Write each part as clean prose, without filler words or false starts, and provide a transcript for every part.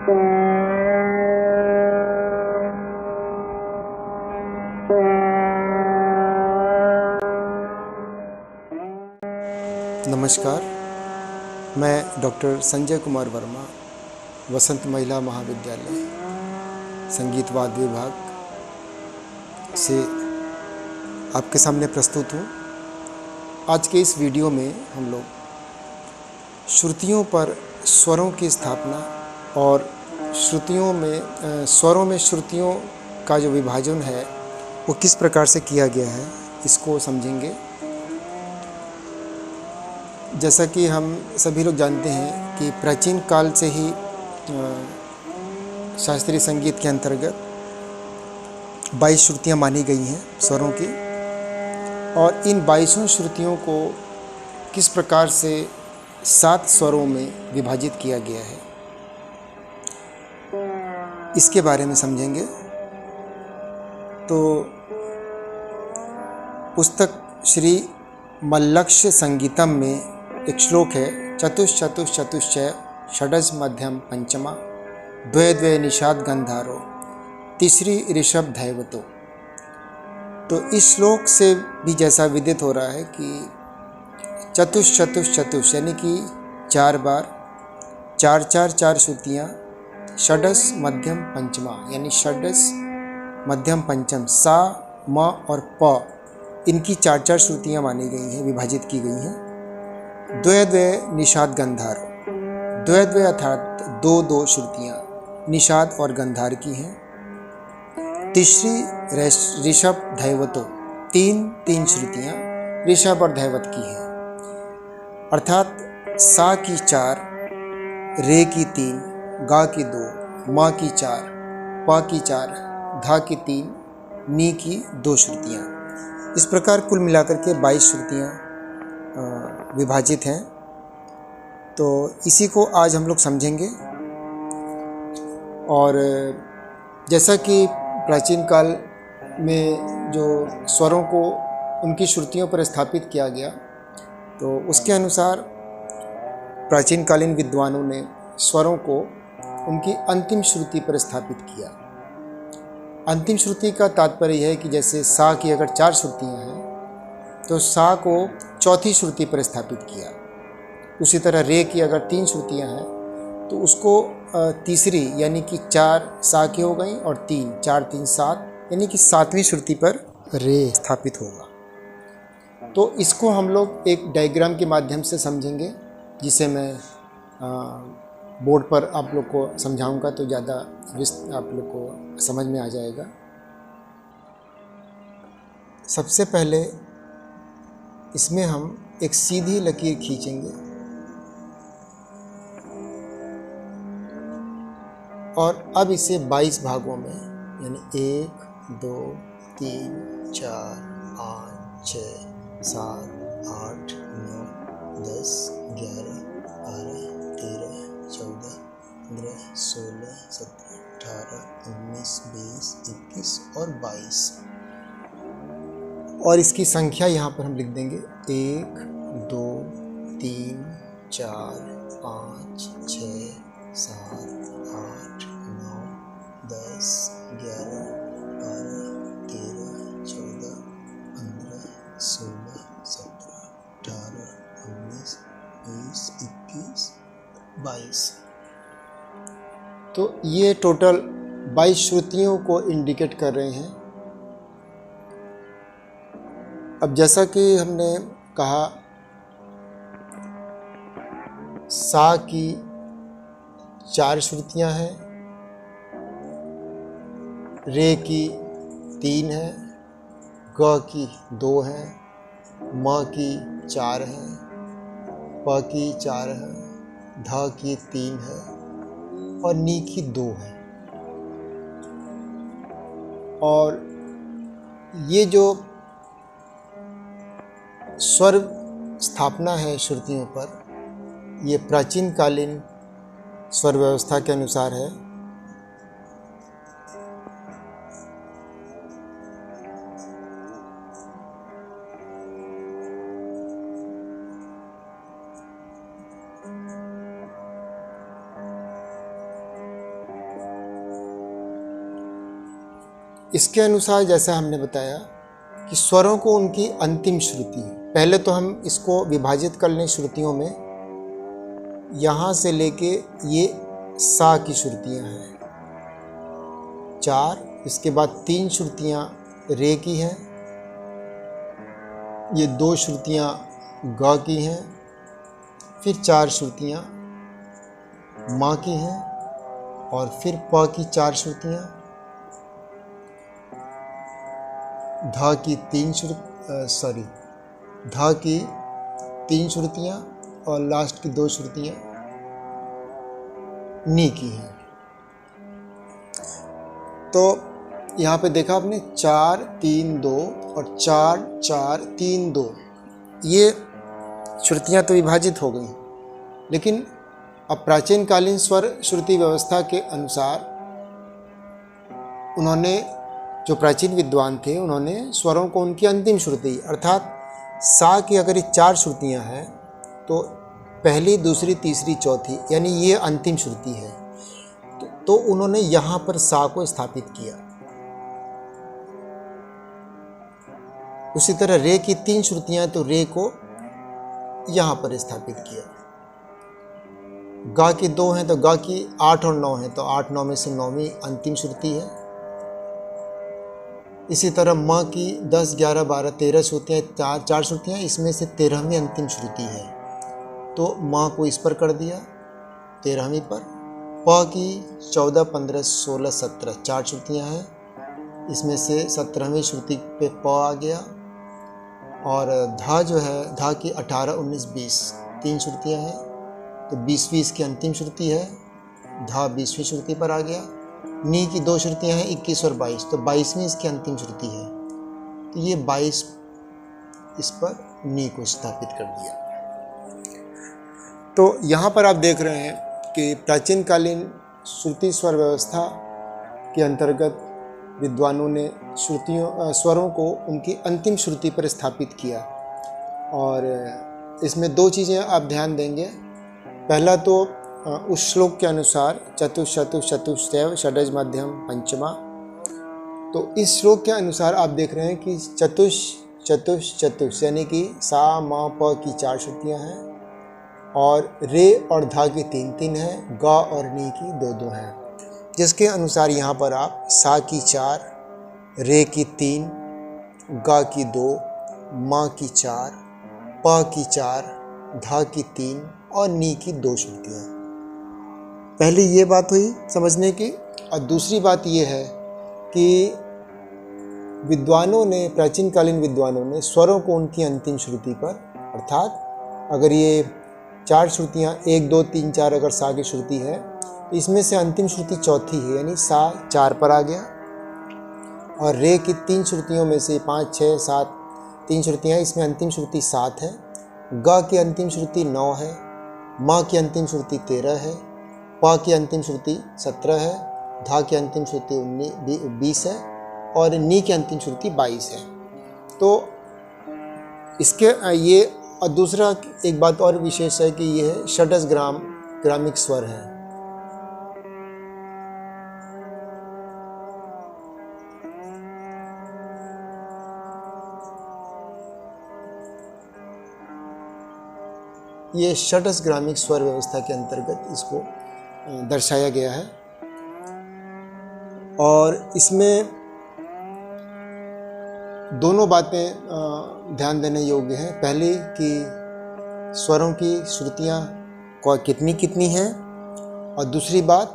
नमस्कार, मैं डॉक्टर संजय कुमार वर्मा, वसंत महिला महाविद्यालय संगीत वाद्य विभाग से आपके सामने प्रस्तुत हूँ। आज के इस वीडियो में हम लोग श्रुतियों पर स्वरों की स्थापना और स्वरों में श्रुतियों का जो विभाजन है वो किस प्रकार से किया गया है, इसको समझेंगे। जैसा कि हम सभी लोग जानते हैं कि प्राचीन काल से ही शास्त्रीय संगीत के अंतर्गत 22 श्रुतियाँ मानी गई हैं स्वरों की, और इन 22 श्रुतियों को किस प्रकार से 7 स्वरों में विभाजित किया गया है, इसके बारे में समझेंगे। तो पुस्तक श्री मल्लक्ष्य संगीतम में एक श्लोक है, चतुश्चतुश्चतुश्चय षडज मध्यम पंचमा द्वे द्वे निषाद गंधारो तीसरी ऋषभ धैवतो। तो इस श्लोक से भी जैसा विदित हो रहा है कि चतुश्चतुश्चतुष यानी कि 4 बार 4 श्रुतियाँ, षडस मध्यम पंचमा यानी षडस मध्यम पंचम, सा म और प इनकी 4 श्रुतियाँ मानी गई हैं, विभाजित की गई हैं। द्वे द्वे निषाद गंधार, द्वे द्वे अर्थात 2 श्रुतियाँ निषाद और गंधार की हैं। तीसरी ऋषभ धैवतो, 3 श्रुतियाँ ऋषभ और धैवत की हैं, अर्थात सा की 4, रे की 3, गा की 2, मा की 4, पा की 4, धा की 3, नी की 2 श्रुतियाँ। इस प्रकार कुल मिलाकर के 22 श्रुतियाँ विभाजित हैं। तो इसी को आज हम लोग समझेंगे। और जैसा कि प्राचीन काल में जो स्वरों को उनकी श्रुतियों पर स्थापित किया गया, तो उसके अनुसार प्राचीन कालीन विद्वानों ने स्वरों को उनकी अंतिम श्रुति पर स्थापित किया। अंतिम श्रुति का तात्पर्य यह है कि जैसे सा की अगर 4 श्रुतियाँ हैं तो सा को चौथी श्रुति पर स्थापित किया। उसी तरह रे की अगर 3 श्रुतियाँ हैं तो उसको तीसरी यानी कि 4 सा की हो गई और 3 4 3 7 यानी कि 7वीं श्रुति पर रे स्थापित होगा। तो इसको हम लोग एक डायग्राम के माध्यम से समझेंगे, जिसे मैं बोर्ड पर आप लोग को समझाऊंगा तो ज़्यादा आप लोग को समझ में आ जाएगा। सबसे पहले इसमें हम एक सीधी लकीर खींचेंगे और अब इसे 22 भागों में यानी 1 2 3 4 5 6 7 8 9 10 11 12 13 14 15 16 17 18 19 20 21 और 22 और इसकी संख्या यहाँ पर हम लिख देंगे 1 2 3 4 5 6 7 8 9 10 11 12 13 14 15 16 17 18 19 20 21 22। तो ये टोटल 22 श्रुतियों को इंडिकेट कर रहे हैं। अब जैसा कि हमने कहा, सा की 4 श्रुतियाँ हैं, रे की 3 हैं, ग की 2 हैं, म की 4 हैं, प की 4 हैं, ध की 3 है और नी की 2 है। और ये जो स्वर स्थापना है श्रुतियों पर, ये प्राचीन कालीन स्वर व्यवस्था के अनुसार है। इसके अनुसार जैसा हमने बताया कि स्वरों को उनकी अंतिम श्रुति, पहले तो हम इसको विभाजित कर लें श्रुतियों में। यहाँ से लेके ये सा की श्रुतियाँ हैं 4, इसके बाद 3 श्रुतियाँ रे की हैं, ये 2 श्रुतियाँ ग की हैं, फिर 4 श्रुतियाँ माँ की हैं, और फिर प की 4 श्रुतियाँ, धा की 3 श्रुतियाँ और लास्ट की 2 श्रुतियाँ नी की हैं। तो यहाँ पे देखा आपने 4 3 2 और 4 4 3 2, ये श्रुतियाँ तो विभाजित हो गई। लेकिन अब प्राचीन कालीन स्वर श्रुति व्यवस्था के अनुसार उन्होंने, जो प्राचीन विद्वान थे, उन्होंने स्वरों को उनकी अंतिम श्रुति, अर्थात सा की अगर ये 4 श्रुतियाँ हैं तो पहली, दूसरी, तीसरी, चौथी, यानी ये अंतिम श्रुति है, तो उन्होंने यहाँ पर सा को स्थापित किया। उसी तरह रे की 3 श्रुतियाँ, तो रे को यहाँ पर स्थापित किया। गा की 2 हैं तो गा की 8 और 9 हैं, तो 8 9 में से 9वीं अंतिम श्रुति है। इसी तरह म की 10 11 12 13 श्रुतियाँ, 4 श्रुतियाँ, इसमें से 13वीं अंतिम श्रुति है, तो म को इस पर कर दिया 13वीं पर। प की 14 15 16 17 4 श्रुतियाँ हैं, इसमें से 17वीं श्रुति पे प आ गया। और धा जो है, धा की 18 19 20 3 श्रुतियाँ हैं, तो 20वीं इसकी अंतिम श्रुति है, धा 20वीं श्रुति पर आ गया। नी की 2 श्रुतियाँ हैं 21 और 22, तो 22वीं इसकी अंतिम श्रुति है, तो ये 22 इस पर नी को स्थापित कर दिया। तो यहाँ पर आप देख रहे हैं कि प्राचीन कालीन श्रुति स्वर व्यवस्था के अंतर्गत विद्वानों ने स्वरों को उनकी अंतिम श्रुति पर स्थापित किया। और इसमें 2 चीज़ें आप ध्यान देंगे। पहला तो उस श्लोक के अनुसार चतुश्चतुश्चतुश्चैव षडज मध्यम पंचमा, तो इस श्लोक के अनुसार आप देख रहे हैं कि चतुष चतुष चतुष यानी कि सा म प की 4 श्रुतियाँ हैं, और रे और धा की 3 3 हैं, गा और नी की 2 2 हैं, जिसके अनुसार यहाँ पर आप सा की 4, रे की 3, गा की 2, मा की 4, प की 4, धा की 3 और नी की 2 श्रुतियाँ। पहली ये बात हुई समझने की। और दूसरी बात ये है कि विद्वानों ने, प्राचीन कालीन विद्वानों ने स्वरों को उनकी अंतिम श्रुति पर, अर्थात अगर ये 4 श्रुतियाँ 1 2 3 4 अगर सा की श्रुति है, तो इसमें से अंतिम श्रुति चौथी है, यानी सा 4 पर आ गया। और रे की 3 श्रुतियों में से 5 6 7 3 श्रुतियाँ, इसमें अंतिम श्रुति 7 है। ग की अंतिम श्रुति 9 है, म की अंतिम श्रुति 13 है, प की अंतिम श्रुति 17 है, धा की अंतिम श्रुति 20 है, और नी की अंतिम श्रुति 22 है। तो इसके ये, और दूसरा एक बात और विशेष है कि यह षडज ग्रामिक स्वर है। ये षडज ग्रामिक स्वर व्यवस्था के अंतर्गत इसको दर्शाया गया है। और इसमें दोनों बातें ध्यान देने योग्य हैं। पहली कि स्वरों की श्रुतियाँ कितनी कितनी हैं, और दूसरी बात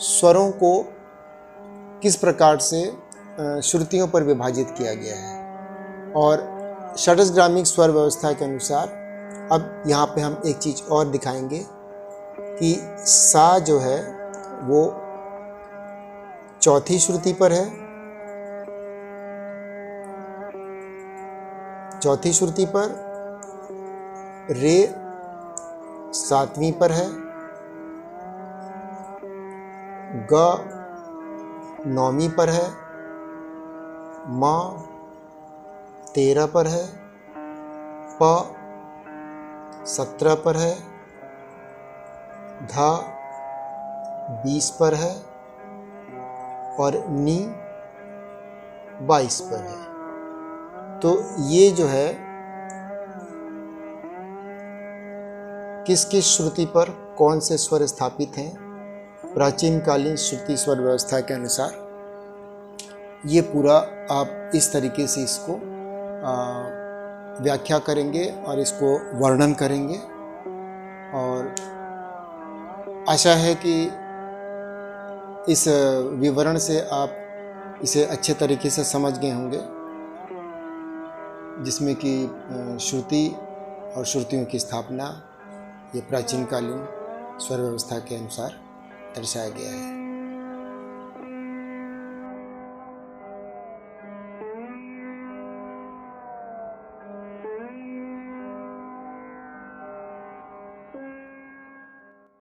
स्वरों को किस प्रकार से श्रुतियों पर विभाजित किया गया है। और षडज ग्रामिक स्वर व्यवस्था के अनुसार अब यहाँ पे हम एक चीज़ और दिखाएंगे कि सा जो है वो चौथी श्रुति पर है, चौथी श्रुति पर, रे 7वीं पर है, ग 9वीं पर है, मा 13 पर है, प 17 पर है, धा 20 पर है, और नी 22 पर है। तो ये जो है किस किस श्रुति पर कौन से स्वर स्थापित हैं, प्राचीन कालीन श्रुति स्वर व्यवस्था के अनुसार, ये पूरा आप इस तरीके से इसको व्याख्या करेंगे और इसको वर्णन करेंगे। और आशा है कि इस विवरण से आप इसे अच्छे तरीके से समझ गए होंगे, जिसमें कि श्रुति और श्रुतियों की स्थापना ये प्राचीन कालीन स्वर व्यवस्था के अनुसार दर्शाया गया है।